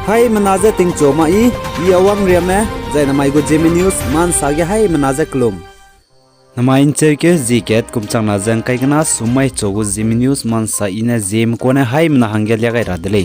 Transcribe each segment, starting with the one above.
Hai menaza ting choma I awang riame zai namai go Zeme news man sage hai menaza klum. Namain cheke ziket kumchang na jang kai gna sumai chogo Zeme news man sa ina Zeme ko na hai mena hangel ya gai radle.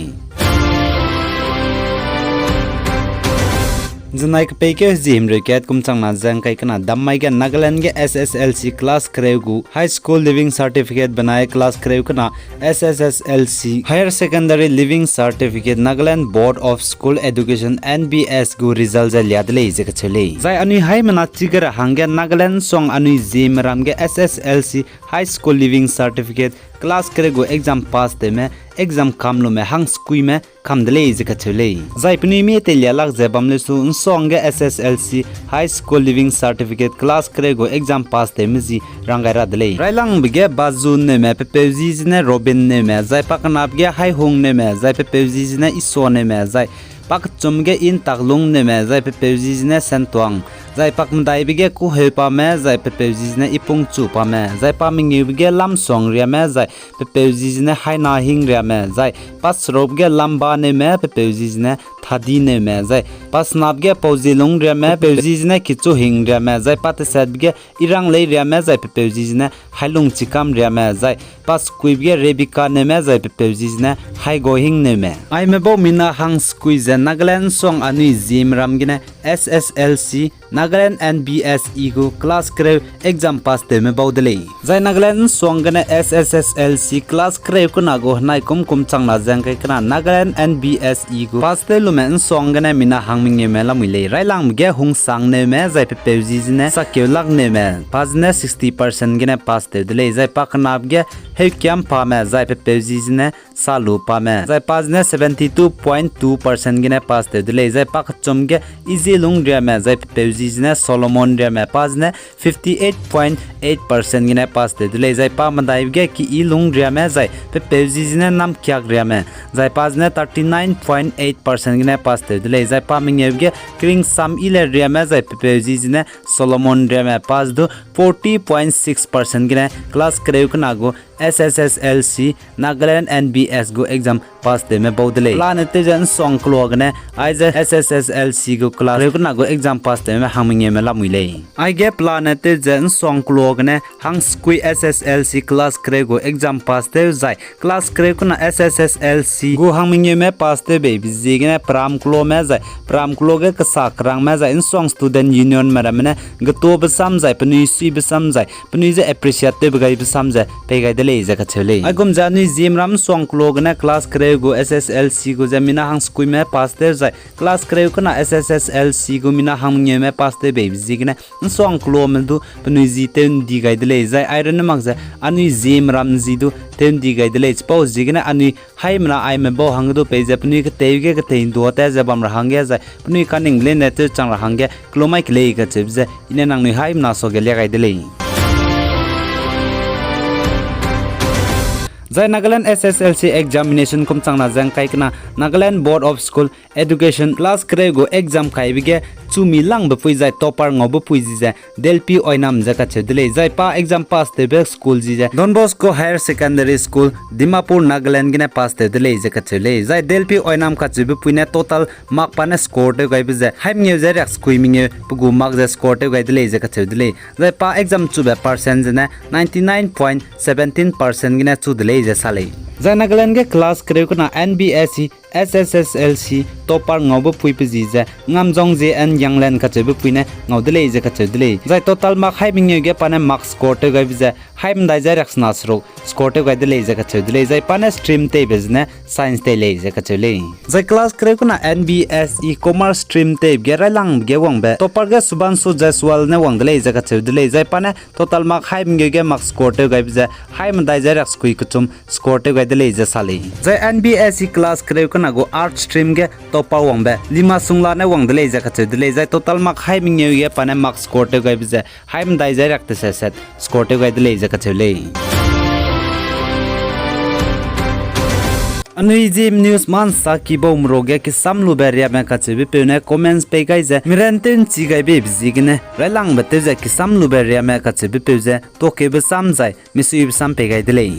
Janai ke peke Zeme reket kumchang na jang kai kana dammai ga Nagaland ge SSLC class kregu high school living certificate banaye class kregu kana SSLC higher secondary living certificate Nagaland board of school education NBS gu result ja liadle je kachele zai ani hai mana chigar hangge Nagaland song ani Zeme ram ge SSLC high school living certificate class kregu exam pass de me exam kamlo me hang skui me kamdele je kachele zai pni me te lialak je bamle su song ge SSLC high school living certificate class kregu exam pass de me ji rangai radle railang bige bazun ne me pepezi ne robin ne me zai pakanap ge hai hong ne me zai pepezi ne iso ne me zai pak chumge in taklung ne me zai pepezi ne sentwang zai pak mdai bige ku hepa me zai pepezi ne ipung chu pa me zai pa mingi bige lam song ria me zai pepezi ne hai na hing ria me zai pas rob ge lamba ne me pepezi ne thadi ne me zai pas nap ge pozilung ria me pepezi ne kichu hing ria me zai pat set bige irang lei ria me zai pepezi ne hailung chikam ria me zai pas kui bige rebika ne me zai pepezi ne hai go hing ne me ai me bo mina hang squeeze Nagaland song ani Zeme ram gine SSLC Nagaland NBSE gu class crave exam pass de me baudele zai Nagaland song gane SSLC class crave ku na go nai kum chang na jang kai kana Nagaland NBSE gu pass de lumen song gane mina hangming me la muile railang ge hung sang ne me zai pe peuji ne sakyo lag ne me pass ne 60% gine pass de dele zai paknap ge he kyam pa me zai pe peuji ne salu pa me zai pass ne 72.2% gine pass de dele zai pak chom ge easy lung ria me zai pe peuji ne Solomon ria me pass ne 58.8% gine pass de dele zai pa mandai ge ki i lung ria me zai pe peuji ne nam kyak ria me zai pass ne 39.8% gine pass de dele zai pa mingye ge kring sam ile ria me zai pe peuji ne Solomon ria me pass do 40.6% gine class kreu kana go SSLC Nagaland NBS go exam pass de me baudele planete jan song klog ne aiz SSLC go class kreu kana go exam pass de me hamingye me lamuile ai ge planete jan song klog ne hang squi SSLC class kreu go exam pass de zai class kreu kana SSLC go hamingye me pass de be bizigene pram klo me zai pram klo ge kasakrang me zai in song student union maramne gato besam zai pani si besam zai pani je appreciate be gai besam zai pe gai le jaka chele agum jani Zeme ram song klog na class kreu go SSLC go jamina hang skui me pass de zai class kreu kana SSLC go mina hang nye me pass de baby zigna song klo me du pnu ji ten di gai de le zai iron mak za ani Zeme ram ji du ten di gai de le pause zigna ani hai mna ai me bo hang du pe je pnu ke te ge ke te do ta je bam ra hang ge zai pnu ka ning le ne te chang ra hang ge klomai kle ga chep je ine nang ni hai mna so ge le gai de le zai Nagaland SSLC examination kum changna jang kai kana Nagaland board of school education class krego exam kai bige chumi lang be pui zai topper ngo be pui ji Delphi Oinam jaka chedle zai pa exam pass de be school ji Don Bosco higher secondary school Dimapur Nagaland gine pass de dele jaka chele zai Delphi Oinam ka chibe pui ne total mark pa ne score de gai be zai haim nge zai rak squeaming pugu mark de score de gai dele jaka chedle zai pa exam chu be percent ne 99.17% gine chu dele sale zai Nagaland ge class kreu kana NBSE SSLC topper ngobo pui pji je ngamjong je an yangland ka chebe pui ne ngawdele je ka chedele zai total mark haiming ge pane mark score te gai je haim dai je raksna sro score te gai dele je ka chedele zai pane stream te bezne science te le je ka chele zai class kreu kana NBSE commerce stream te ge ralang ge wangbe topper ge subansu jaswal ne wangdele je ka chedele zai pane total mark haiming ge mark score te gai je haim dai je raks kui kuchum score te gai dele je sale zai NBSE class kreu kana go art stream ge topa wangbe lima sungla ne wangdele ja ka chedele ja total mark hai mingye ye pane mark score te gai bje haim dai ja rakte set score te gai dele ja ka chele Anui Zeme news man saki bo mroge ki samlu beria me ka chebe pene comments pe gai je mirenten chi gai be bzigne relang bete je ki samlu beria me ka chebe peje to ke be samjai misu sam pe gai dele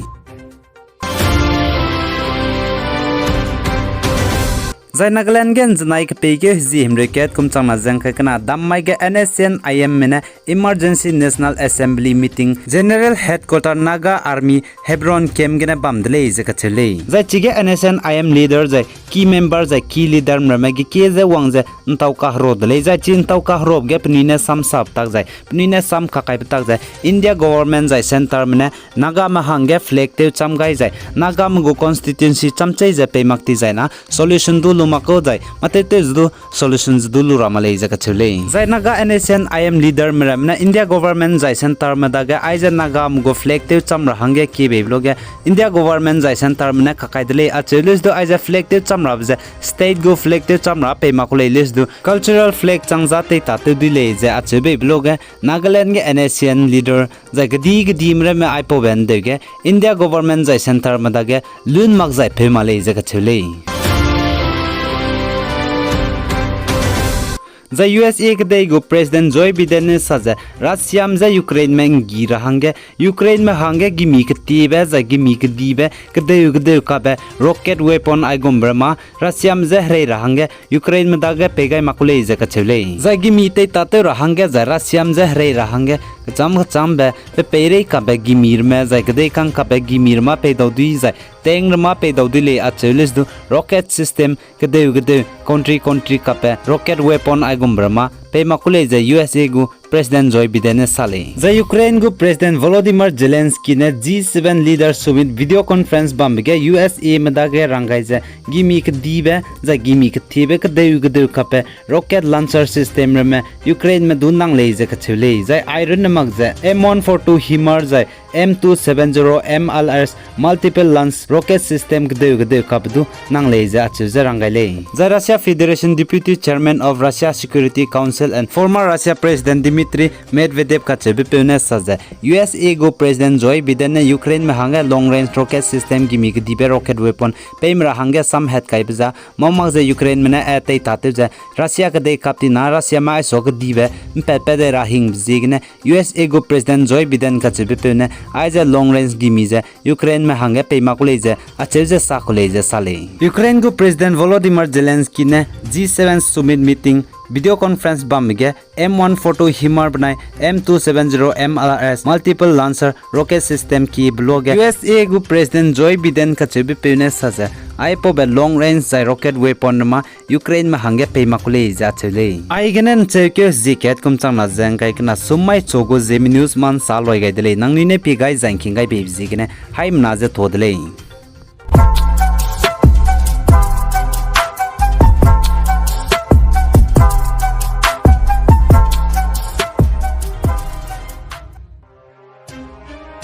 Zai Nagaland gen zanai ke pege Zeme reket kumchang na jang kana dammai ge NSN IM mena Emergency National Assembly Meeting General Headquarter Naga Army Hebron kem gena bamdle je kachele zai chige NSN IM leader zai key member zai key leader mramagi ke je wang je ntau ka hrod le zai chin tau ka hrob ge pnine sam sap tak zai pnine sam khakai tak zai India government zai center mena Naga ma hange flag te chamgai zai Naga mgo constituency chamchai je pemakti zai na solution du lumako zai mate te zu solutions du luramale je kachele zai Naga NSN IM leader mramna India government zai center ma daga aiza Naga mgo flag te chamra hange ki bebloge India government zai center mena khakai dele achelis do aiza flag te chamra bze state go flag te chamra pemakule list do cultural flag changza te ta te dile je achebe bloge Nagaland ge NSN leader zai gdi mre me aipo ben dege India government zai center ma daga lun mak zai pemale je kachele The USA kdei go President Joe Biden ne saja Russia mza Ukraine men gira hange Ukraine me hange gimi ktibe za gimi kdibe kdei ka be rocket weapon ai gombrama Russia mza hre hange Ukraine me daga pegai makule je ka chele za gimi te tate hange za Russia mza hre hange cham be pere ka be gimir me za kdei kan ka be gimir ma pe dodi za teng ma pe dodi le achelis do rocket system kdei country ka be rocket weapon ai gombrama pe makule je USA gu President Joe Biden ne sale the Ukraine gu President Volodymyr Zelensky ne G7 leaders summit video conference bambge USA medage rangai je gimi kdibe za gimi ktibe kdei kape rocket launcher system me Ukraine me dunang le je kachule za iron mag je M142 Himar za M270 MLRS multiple launch rocket system kdei kapdu nang le je achu je rangai le za Russia Federation Deputy Chairman of Russia Security Council and former Russia President Dmitry Medvedev ka chebe pune saja USA go President Joe Biden ne Ukraine me hanga long range rocket system gimi ke dibe rocket weapon peimra hanga sam het kai bza momag ze Ukraine me na atei tate ja Russia ka de kapti na Russia ma so ke dibe pepe de rahing bzigne USA go President Joe Biden ka chebe pune aiza long range gimi ze Ukraine me hanga peima kule je acheze sa kule je sale Ukraine go President Volodymyr Zelensky ne G7 summit meeting video conference bamge M142 Himar banai M270 MLRS multiple launcher rocket system ki blog USA gu President Joe Biden ka chebe pune saja aipo be long range rocket weapon ma Ukraine ma hange pe makule ja chele ai genen cheke ziket kumchang na jang kai kana sumai chogo Zeme news man saloi gai dele nangni ne pi gai jangking gai be zigene haim na je thodle